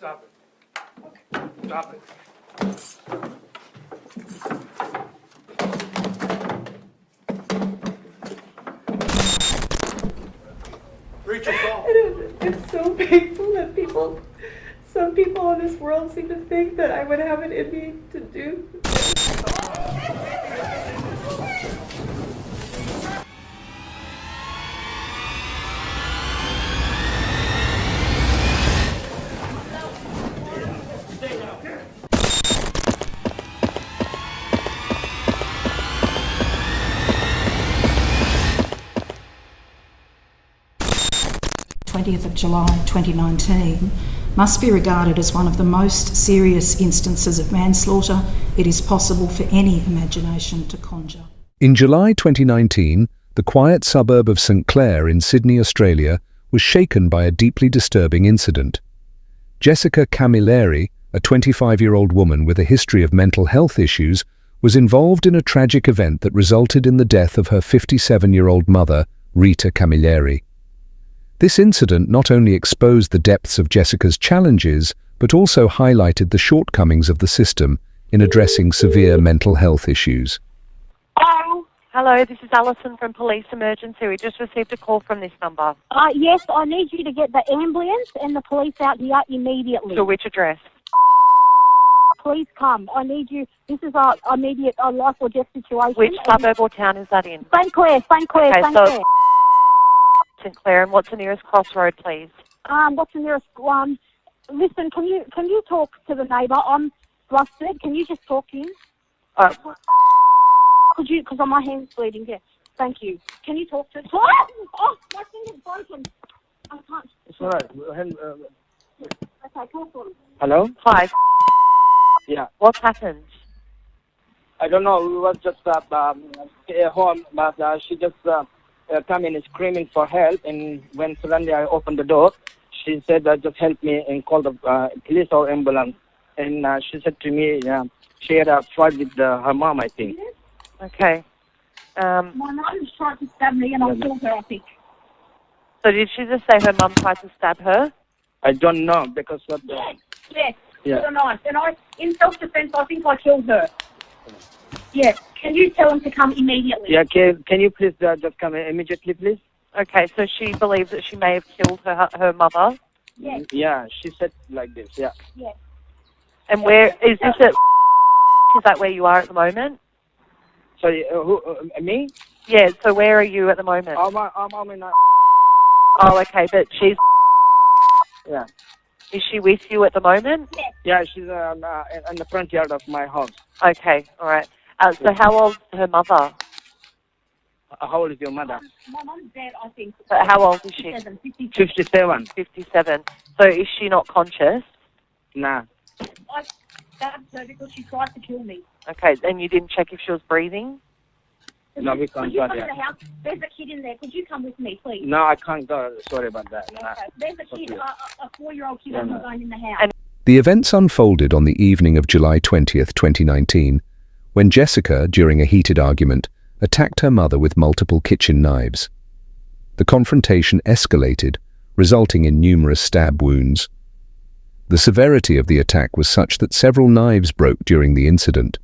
Stop it. Stop it. Reach your phone. It's so painful that some people in this world seem to think that I would have it in me to do. 20th of July 2019 must be regarded as one of the most serious instances of manslaughter it is possible for any imagination to conjure. In July 2019, the quiet suburb of St Clair in Sydney, Australia, was shaken by a deeply disturbing incident. Rita Camilleri, a 25-year-old woman with a history of mental health issues, was involved in a tragic event that resulted in the death of her 57-year-old mother, Rita Camilleri. This incident not only exposed the depths of Jessica's challenges, but also highlighted the shortcomings of the system in addressing severe mental health issues. Hello, this is Alison from Police Emergency. We just received a call from this number. Yes, I need you to get the ambulance and the police out here immediately. To which address? Please come. I need you. This is a immediate life or death situation. Which suburb or town is that in? St Clair, St Clair, Okay, St so Clair. St Clair, and what's the nearest crossroad, please? What's the nearest one? Listen, can you talk to the neighbour? I'm flustered. Can you just talk to him? Could you? Because my hand's bleeding. Yeah. Thank you. Can you talk to? Oh, my finger's broken. I can't. It's all right. Okay, talk to him. Hello? Hi. Yeah. What's happened? I don't know. We was just at home, but she just come in screaming for help. And when suddenly I opened the door, she said, just help me and call the police or ambulance. And she said to me, she had a fight with her mom, I think. Okay. My mum tried to stab me and I killed her, I think. So did she just say her mum tried to stab her? I don't know because of the... Yes, Yeah. with a knife. And in self-defense, I think I killed her. Yes. Can you tell him to come immediately? Yeah, can you please just come immediately, please? Okay, so she believes that she may have killed her mother? Yes. Yeah, she said like this, yeah. Yes. And where, is this at, is that where you are at the moment? Sorry, me? Yeah, so where are you at the moment? I'm in Oh, okay, but she's... Yeah. Is she with you at the moment? Yes. Yeah, she's in the front yard of my house. Okay, all right. So how old is her mother? How old is your mother? My mum's dead, I think. But how old is she? 57. 57. So is she not conscious? Nah. I stabbed her because she tried to kill me. Okay, and you didn't check if she was breathing? No, we can't Could you go come to there. the house? There's a kid in there. Could you come with me, please? No, I can't go. Sorry about that. Nah. Okay. There's a kid, a 4-year-old kid on the in the house. And The events unfolded on the evening of July 20th, 2019, when Jessica, during a heated argument, attacked her mother with multiple kitchen knives. The confrontation escalated, resulting in numerous stab wounds. The severity of the attack was such that several knives broke during the incident.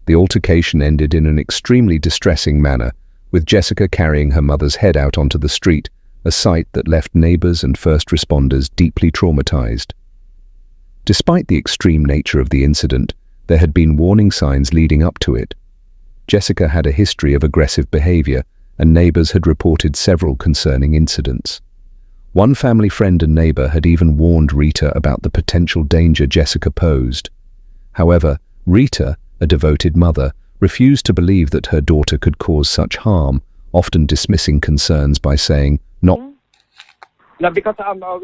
The altercation ended in an extremely distressing manner, with Jessica carrying her mother's head out onto the street, a sight that left neighbors and first responders deeply traumatized. Despite the extreme nature of the incident, there had been warning signs leading up to it. Jessica had a history of aggressive behavior, and neighbors had reported several concerning incidents. One family friend and neighbor had even warned Rita about the potential danger Jessica posed. However, Rita, a devoted mother, refused to believe that her daughter could cause such harm, often dismissing concerns by saying, "Not." No, because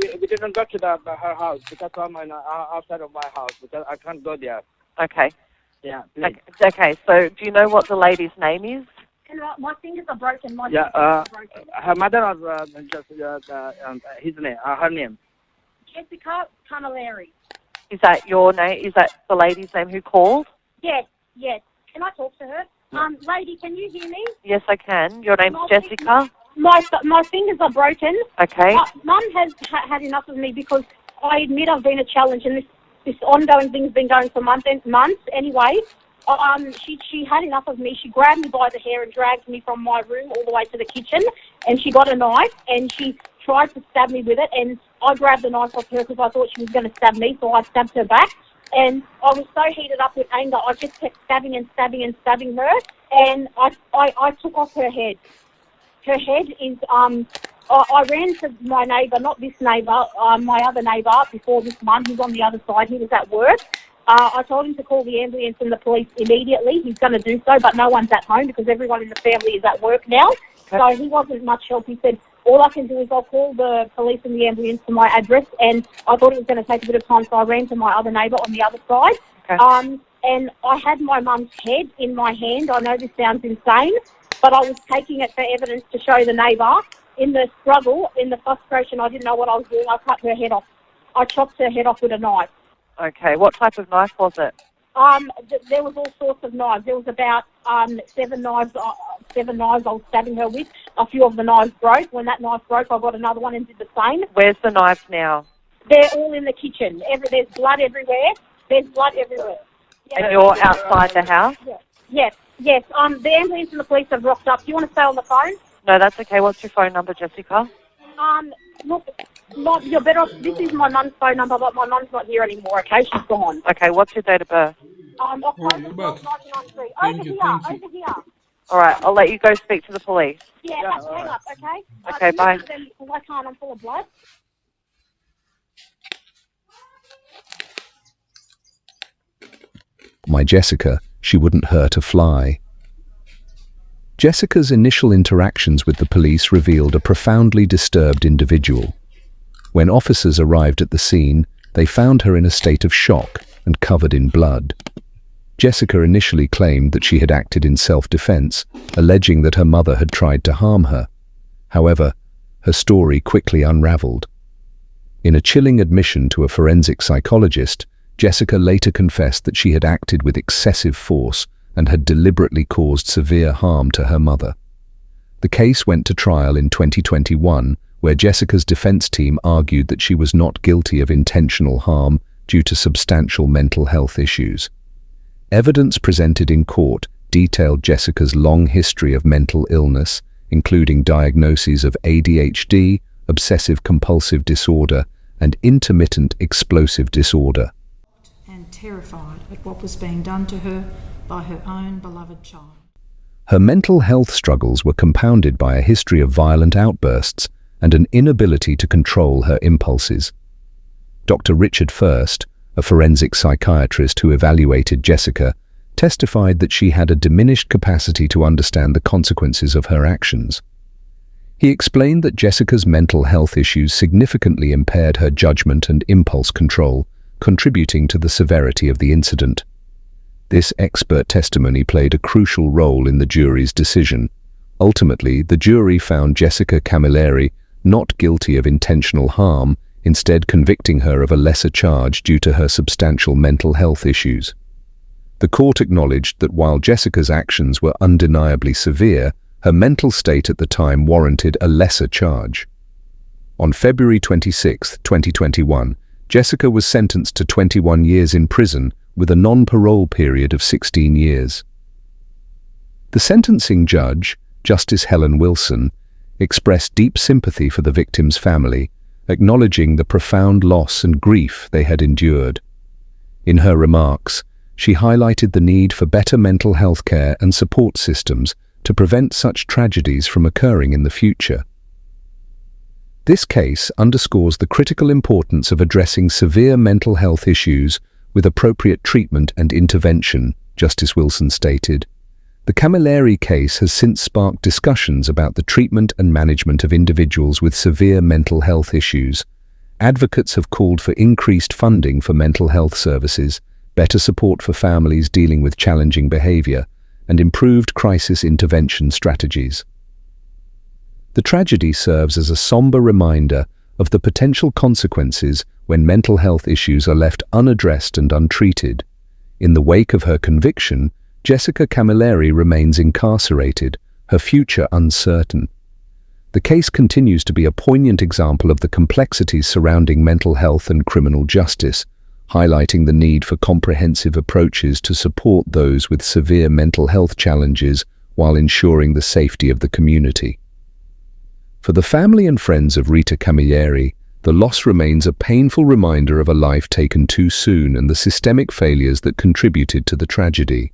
we didn't go to her house because I'm outside of my house because I can't go there. okay. Yeah, please. Okay, so do you know what the lady's name is? And my fingers are broken. My Yeah, fingers are broken. her mother was his name, her name. Rita Camilleri. Is that your name? Is that the lady's name who called? Yes, yes. Can I talk to her? Lady, can you hear me? Yes, I can. Your name's Jessica? My fingers are broken. Okay. Mum has had enough of me because I admit I've been a challenge, and this ongoing thing's been going for months anyway. She had enough of me. She grabbed me by the hair and dragged me from my room all the way to the kitchen, and she got a knife and she tried to stab me with it, and I grabbed the knife off her because I thought she was going to stab me, so I stabbed her back. And I was so heated up with anger, I just kept stabbing and stabbing and stabbing her, and I took off her head. Her head is, I ran to my neighbour, not this neighbour, my other neighbour before this one, who's on the other side. He was at work. I told him to call the ambulance and the police immediately. He's going to do so, but no one's at home because everyone in the family is at work now. So he wasn't much help. He said, all I can do is I'll call the police and the ambulance to my address, and I thought it was going to take a bit of time, so I ran to my other neighbour on the other side. Okay. And I had my mum's head in my hand. I know this sounds insane, but I was taking it for evidence to show the neighbour. In the struggle, in the frustration, I didn't know what I was doing. I cut her head off. I chopped her head off with a knife. Okay, what type of knife was it? There was all sorts of knives. There was about 7 knives I was stabbing her with. A few of the knives broke. When that knife broke, I got another one and did the same. Where's the knives now? They're all in the kitchen. There's blood everywhere. There's blood everywhere. Yeah. And you're outside the house? Yes. The ambulance and the police have rocked up. Do you want to stay on the phone? No, that's okay. What's your phone number, Jessica? Look, you're better off. This is my mum's phone number, but my mum's not here anymore, okay? She's gone. Okay, what's your date of birth? October 12, 1993. Over here. All right, I'll let you go speak to the police. Yeah, hang up, okay? Okay, bye. Because I can't, I'm full of blood. My Jessica, she wouldn't hurt a fly. Jessica's initial interactions with the police revealed a profoundly disturbed individual. When officers arrived at the scene, they found her in a state of shock and covered in blood. Jessica initially claimed that she had acted in self-defense, alleging that her mother had tried to harm her. However, her story quickly unraveled. In a chilling admission to a forensic psychologist, Jessica later confessed that she had acted with excessive force and had deliberately caused severe harm to her mother. The case went to trial in 2021, where Jessica's defense team argued that she was not guilty of intentional harm due to substantial mental health issues. Evidence presented in court detailed Jessica's long history of mental illness, including diagnoses of ADHD, obsessive-compulsive disorder, and intermittent explosive disorder. And terrified at what was being done to her by her own beloved child. Her mental health struggles were compounded by a history of violent outbursts and an inability to control her impulses. Dr. Richard First, a forensic psychiatrist who evaluated Jessica, testified that she had a diminished capacity to understand the consequences of her actions. He explained that Jessica's mental health issues significantly impaired her judgment and impulse control, contributing to the severity of the incident. This expert testimony played a crucial role in the jury's decision. Ultimately, the jury found Jessica Camilleri not guilty of intentional harm, instead convicting her of a lesser charge due to her substantial mental health issues. The court acknowledged that while Jessica's actions were undeniably severe, her mental state at the time warranted a lesser charge. On February 26, 2021, Jessica was sentenced to 21 years in prison with a non-parole period of 16 years. The sentencing judge, Justice Helen Wilson, expressed deep sympathy for the victim's family, acknowledging the profound loss and grief they had endured. In her remarks, she highlighted the need for better mental health care and support systems to prevent such tragedies from occurring in the future. This case underscores the critical importance of addressing severe mental health issues with appropriate treatment and intervention, Justice Wilson stated. The Camilleri case has since sparked discussions about the treatment and management of individuals with severe mental health issues. Advocates have called for increased funding for mental health services, better support for families dealing with challenging behavior, and improved crisis intervention strategies. The tragedy serves as a somber reminder of the potential consequences when mental health issues are left unaddressed and untreated. In the wake of her conviction, Jessica Camilleri remains incarcerated, her future uncertain. The case continues to be a poignant example of the complexities surrounding mental health and criminal justice, highlighting the need for comprehensive approaches to support those with severe mental health challenges while ensuring the safety of the community. For the family and friends of Rita Camilleri, the loss remains a painful reminder of a life taken too soon and the systemic failures that contributed to the tragedy.